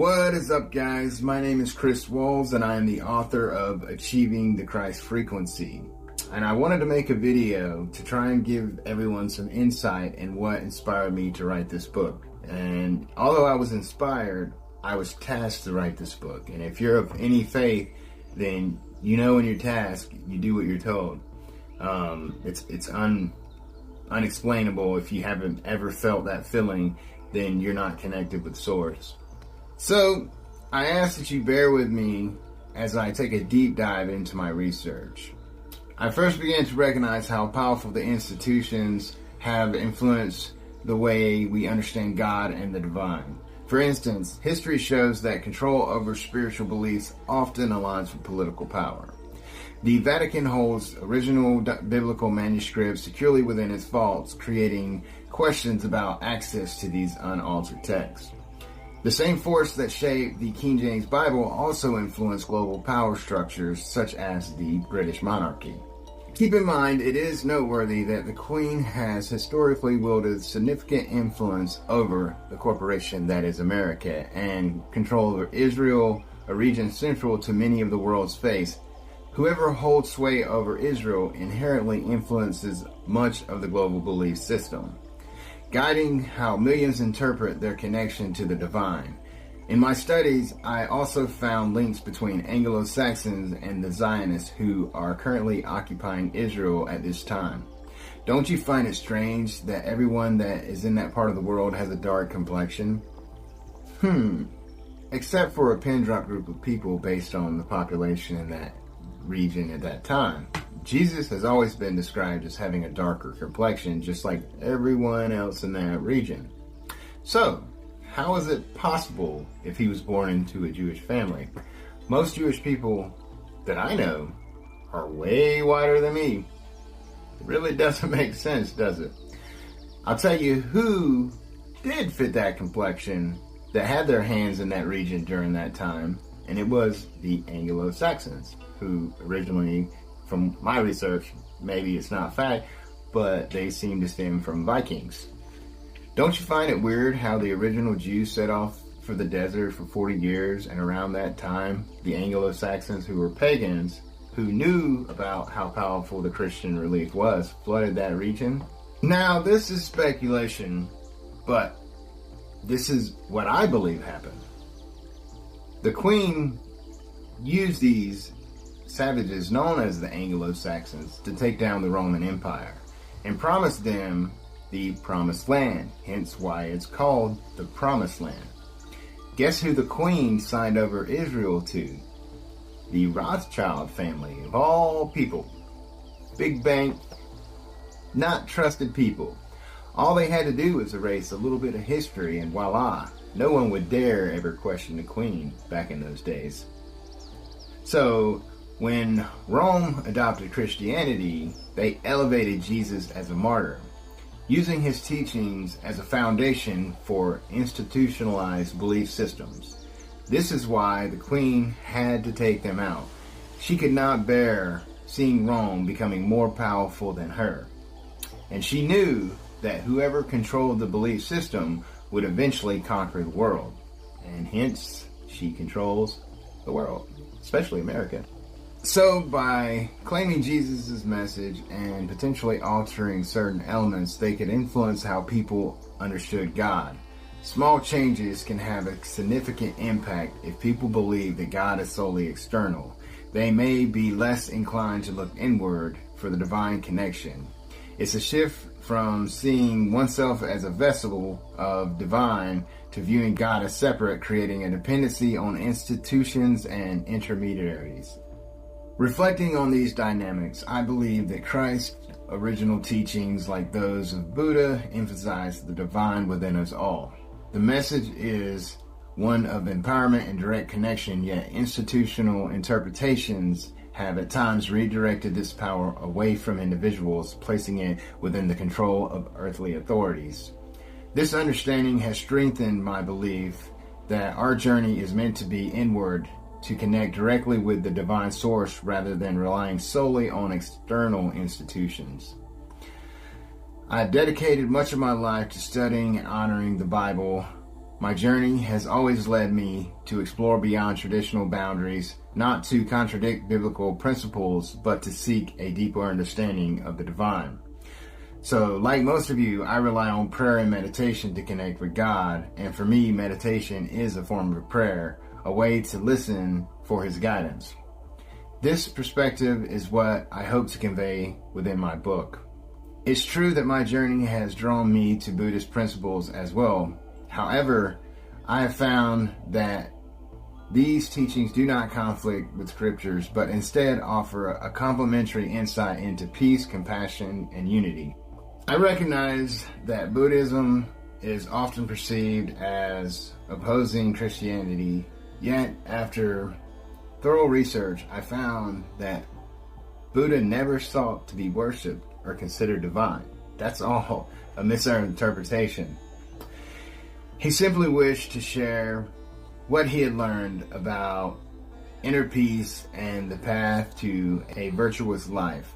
What is up, guys? My name is Chris Walls, and I am the author of Achieving the Christ Frequency. And I wanted to make a video to try and give everyone some insight in what inspired me to write this book. And although I was inspired, I was tasked to write this book. And if you're of any faith, then you know in your task, you do what you're told. It's unexplainable. If you haven't ever felt that feeling, then you're not connected with Source. So, I ask that you bear with me as I take a deep dive into my research. I first began to recognize how powerful the institutions have influenced the way we understand God and the divine. For instance, history shows that control over spiritual beliefs often aligns with political power. The Vatican holds original biblical manuscripts securely within its vaults, creating questions about access to these unaltered texts. The same force that shaped the King James Bible also influenced global power structures such as the British monarchy. Keep in mind, it is noteworthy that the Queen has historically wielded significant influence over the corporation that is America and control over Israel, a region central to many of the world's faiths. Whoever holds sway over Israel inherently influences much of the global belief system, guiding how millions interpret their connection to the divine. In my studies, I also found links between Anglo-Saxons and the Zionists who are currently occupying Israel at this time. Don't you find it strange that everyone that is in that part of the world has a dark complexion? Except for a pin-drop group of people based on the population in that region at that time. Jesus has always been described as having a darker complexion, just like everyone else in that region. So, how is it possible if he was born into a Jewish family? Most Jewish people that I know are way whiter than me. It really doesn't make sense, does it? I'll tell you who did fit that complexion that had their hands in that region during that time, and it was the Anglo-Saxons, who originally, from my research, maybe it's not fact, but they seem to stem from Vikings. Don't you find it weird how the original Jews set off for the desert for 40 years, and around that time, the Anglo-Saxons, who were pagans, who knew about how powerful the Christian relief was, flooded that region? Now, this is speculation, but this is what I believe happened. The Queen used these savages known as the Anglo-Saxons to take down the Roman Empire and promised them the Promised Land, hence why it's called the Promised Land. Guess who the Queen signed over Israel to? The Rothschild family, of all people. Big bank, not trusted people. All they had to do was erase a little bit of history and voila, no one would dare ever question the Queen back in those days. So, when Rome adopted Christianity, they elevated Jesus as a martyr, using his teachings as a foundation for institutionalized belief systems. This is why the Queen had to take them out. She could not bear seeing Rome becoming more powerful than her. And she knew that whoever controlled the belief system would eventually conquer the world. And hence, she controls the world, especially America. So, by claiming Jesus' message and potentially altering certain elements, they could influence how people understood God. Small changes can have a significant impact if people believe that God is solely external. They may be less inclined to look inward for the divine connection. It's a shift from seeing oneself as a vessel of divine to viewing God as separate, creating a dependency on institutions and intermediaries. Reflecting on these dynamics, I believe that Christ's original teachings, like those of Buddha, emphasize the divine within us all. The message is one of empowerment and direct connection, yet institutional interpretations have at times redirected this power away from individuals, placing it within the control of earthly authorities. This understanding has strengthened my belief that our journey is meant to be inward, to connect directly with the divine source rather than relying solely on external institutions. I've dedicated much of my life to studying and honoring the Bible My journey has always led me to explore beyond traditional boundaries, not to contradict biblical principles, but to seek a deeper understanding of the divine. So, like most of you, I rely on prayer and meditation to connect with God, and for me, meditation is a form of prayer, a way to listen for His guidance. This perspective is what I hope to convey within my book. It's true that my journey has drawn me to Buddhist principles as well. However, I have found that these teachings do not conflict with scriptures, but instead offer a complementary insight into peace, compassion, and unity. I recognize that Buddhism is often perceived as opposing Christianity, yet after thorough research, I found that Buddha never sought to be worshipped or considered divine. That's all a misinterpretation. He simply wished to share what he had learned about inner peace and the path to a virtuous life.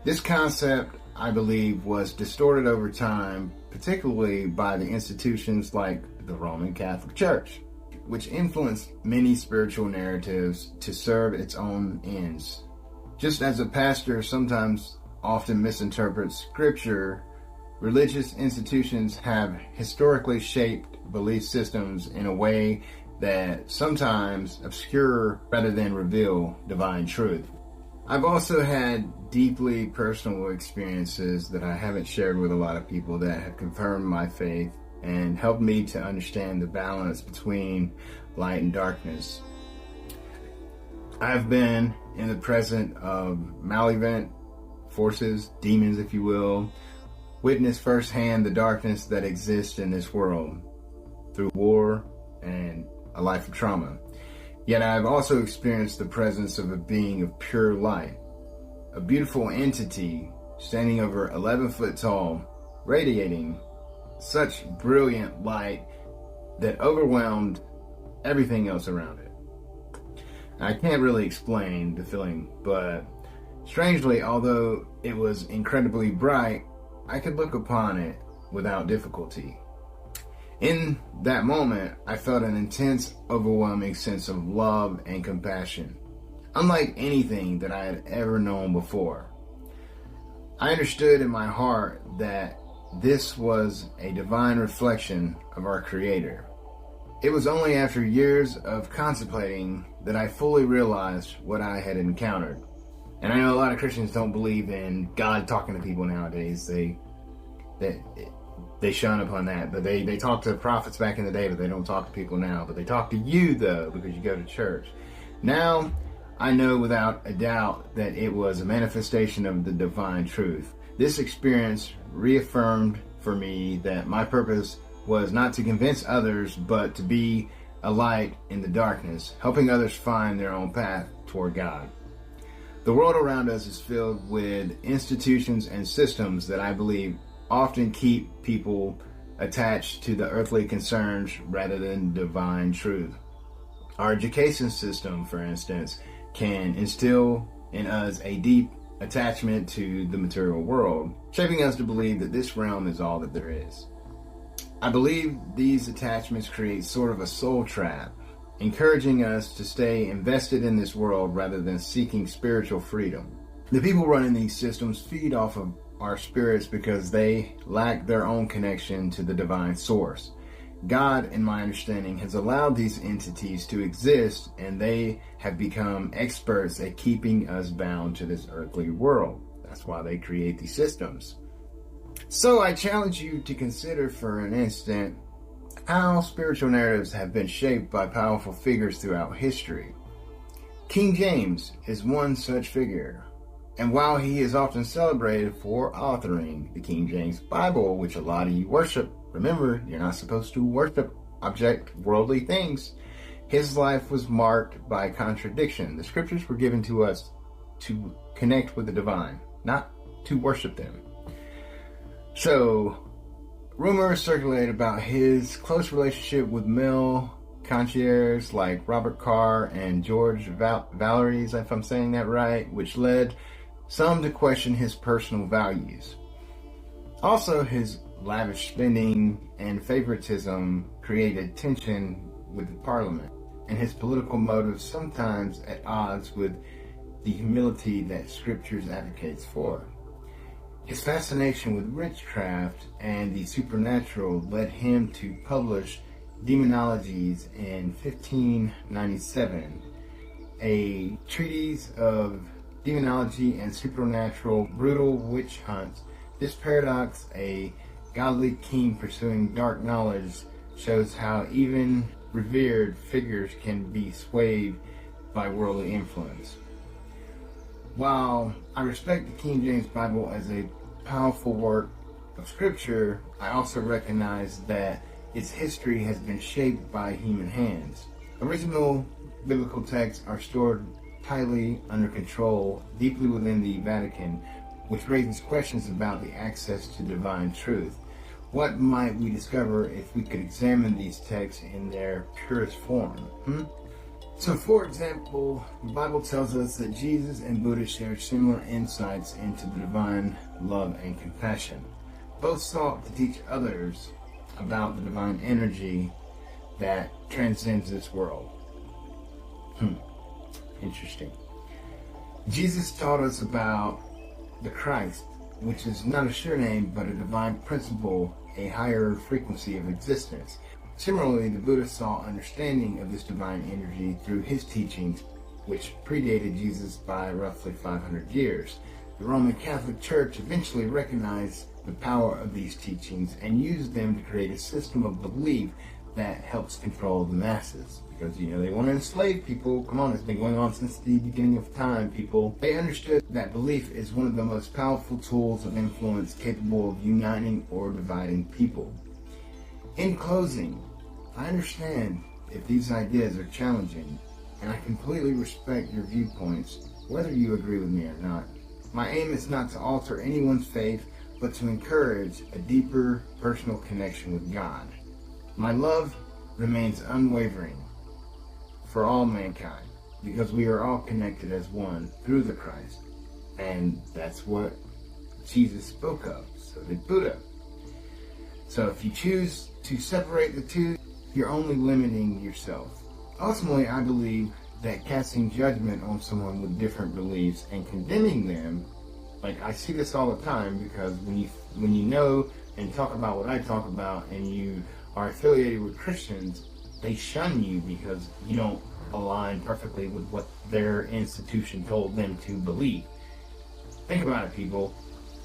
This concept, I believe, was distorted over time, particularly by the institutions like the Roman Catholic Church, which influenced many spiritual narratives to serve its own ends. Just as a pastor sometimes often misinterprets scripture, religious institutions have historically shaped belief systems in a way that sometimes obscure rather than reveal divine truth. I've also had deeply personal experiences that I haven't shared with a lot of people that have confirmed my faith and helped me to understand the balance between light and darkness. I've been in the presence of malevolent forces, demons if you will, witnessed firsthand the darkness that exists in this world through war and a life of trauma. Yet I've also experienced the presence of a being of pure light, a beautiful entity standing over 11 foot tall, radiating such brilliant light that overwhelmed everything else around it. I can't really explain the feeling, but strangely, although it was incredibly bright, I could look upon it without difficulty. In that moment, I felt an intense, overwhelming sense of love and compassion, unlike anything that I had ever known before. I understood in my heart that this was a divine reflection of our Creator. It was only after years of contemplating that I fully realized what I had encountered. And I know a lot of Christians don't believe in God talking to people nowadays. They shun upon that, but they talk to prophets back in the day, but they don't talk to people now. But they talk to you, though, because you go to church. Now, I know without a doubt that it was a manifestation of the divine truth. This experience reaffirmed for me that my purpose was not to convince others, but to be a light in the darkness, helping others find their own path toward God. The world around us is filled with institutions and systems that I believe often keep people attached to the earthly concerns rather than divine truth. Our education system, for instance, can instill in us a deep attachment to the material world, shaping us to believe that this realm is all that there is. I believe these attachments create sort of a soul trap, encouraging us to stay invested in this world rather than seeking spiritual freedom. The people running these systems feed off of our spirits because they lack their own connection to the divine source. God, in my understanding, has allowed these entities to exist, and they have become experts at keeping us bound to this earthly world. That's why they create these systems. So I challenge you to consider for an instant how spiritual narratives have been shaped by powerful figures throughout history. King James is one such figure. And while he is often celebrated for authoring the King James Bible, which a lot of you worship, remember, you're not supposed to worship object worldly things, his life was marked by contradiction. The scriptures were given to us to connect with the divine, not to worship them. So, rumors circulate about his close relationship with male concierges like Robert Carr and George Valeries, if I'm saying that right, which led some to question his personal values. Also, his lavish spending and favoritism created tension with the parliament, and his political motives sometimes at odds with the humility that scriptures advocates for. His fascination with witchcraft and the supernatural led him to publish Demonologies in 1597, a treatise of demonology and supernatural brutal witch hunts. This paradox, a godly king pursuing dark knowledge, shows how even revered figures can be swayed by worldly influence. While I respect the King James Bible as a powerful work of scripture, I also recognize that its history has been shaped by human hands. Original biblical texts are stored tightly under control deeply within the Vatican, which raises questions about the access to divine truth. What might we discover if we could examine these texts in their purest form? So, for example, the Bible tells us that Jesus and Buddha shared similar insights into the divine love and compassion. Both sought to teach others about the divine energy that transcends this world. Interesting. Jesus taught us about the Christ, which is not a sure name, but a divine principle, a higher frequency of existence. Similarly, the Buddha saw understanding of this divine energy through his teachings, which predated Jesus by roughly 500 years. The Roman Catholic Church eventually recognized the power of these teachings and used them to create a system of belief that helps control the masses. Because, they want to enslave people. Come on, it's been going on since the beginning of time, people. They understood that belief is one of the most powerful tools of influence capable of uniting or dividing people. In closing, I understand if these ideas are challenging, and I completely respect your viewpoints, whether you agree with me or not. My aim is not to alter anyone's faith, but to encourage a deeper personal connection with God. My love remains unwavering for all mankind, because we are all connected as one through the Christ, and that's what Jesus spoke of. So did Buddha. So if you choose to separate the two, you're only limiting yourself. Ultimately, I believe that casting judgment on someone with different beliefs and condemning them, like I see this all the time, because when you know and talk about what I talk about and you are affiliated with Christians, they shun you because you don't align perfectly with what their institution told them to believe. Think about it, people.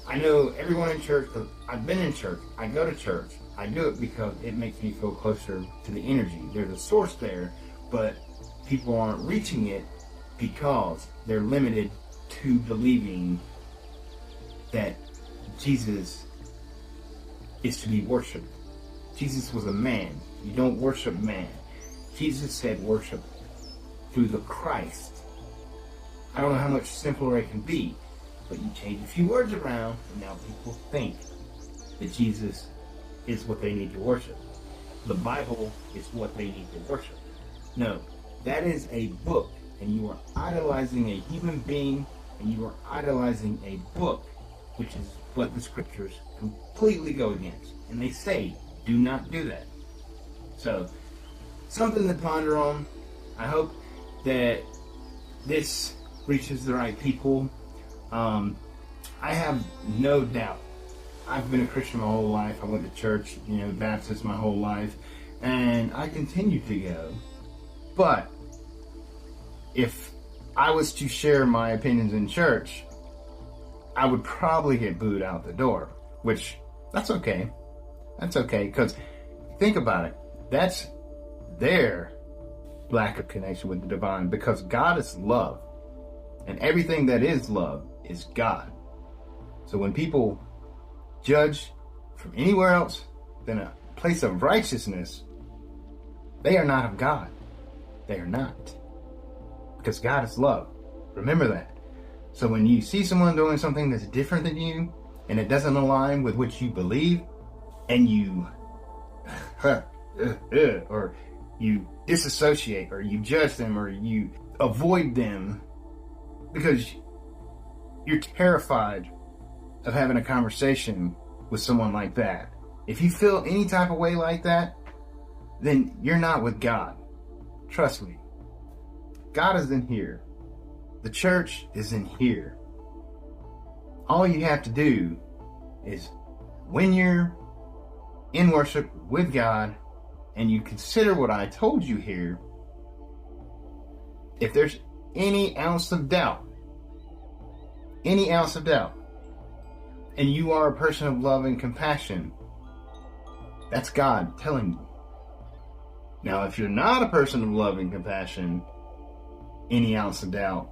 I know everyone in church, because I've been in church, I go to church. I do it because it makes me feel closer to the energy. There's a source there, but people aren't reaching it because they're limited to believing that Jesus is to be worshipped. Jesus was a man. You don't worship man. Jesus said worship through the Christ. I don't know how much simpler it can be, but you change a few words around, and now people think that Jesus is what they need to worship. The Bible is what they need to worship. No, that is a book, and you are idolizing a human being, and you are idolizing a book, which is what the scriptures completely go against. And they say, do not do that. So, something to ponder on. I hope that this reaches the right people. I have no doubt. I've been a Christian my whole life. I went to church, Baptist my whole life, and I continue to go. But if I was to share my opinions in church, I would probably get booed out the door, which, that's okay. That's okay, because think about it. That's their lack of connection with the divine, because God is love, and everything that is love is God. So when people judge from anywhere else than a place of righteousness, they are not of God. They are not. Because God is love. Remember that. So when you see someone doing something that's different than you, and it doesn't align with what you believe, and you or you disassociate, or you judge them, or you avoid them because you're terrified of having a conversation with someone like that. If you feel any type of way like that, then you're not with God. Trust me. God is in here. The church is in here. All you have to do is, when you're in worship with God and you consider what I told you here, if there's any ounce of doubt, and you are a person of love and compassion, that's God telling you. Now, if you're not a person of love and compassion, any ounce of doubt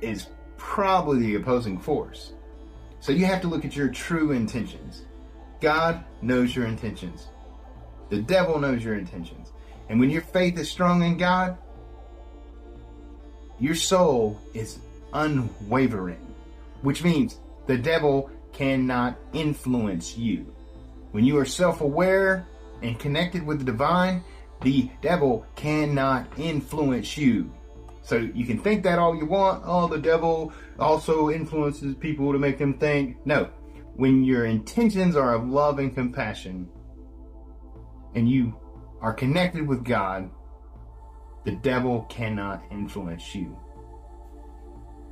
is probably the opposing force. So you have to look at your true intentions. God knows your intentions. The devil knows your intentions. And when your faith is strong in God, your soul is unwavering, which means the devil cannot influence you. When you are self-aware and connected with the divine, the devil cannot influence you. So you can think that all you want. Oh, the devil also influences people to make them think. No. When your intentions are of love and compassion, and you are connected with God, the devil cannot influence you.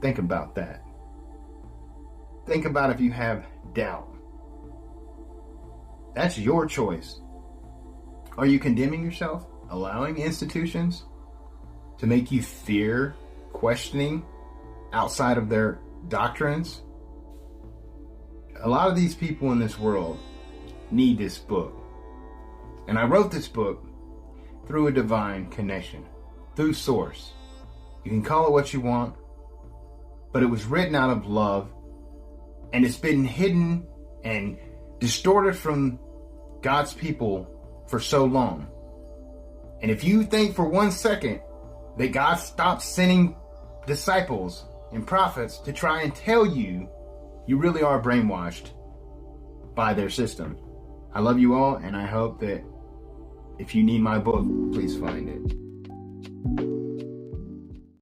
Think about that. Think about if you have doubt. That's your choice. Are you condemning yourself? Allowing institutions to make you fear questioning outside of their doctrines? A lot of these people in this world need this book. And I wrote this book through a divine connection, through source. You can call it what you want, but it was written out of love, and it's been hidden and distorted from God's people for so long. And if you think for 1 second that God stopped sending disciples and prophets to try and tell you, you really are brainwashed by their system. I love you all, and I hope that if you need my book, please find it.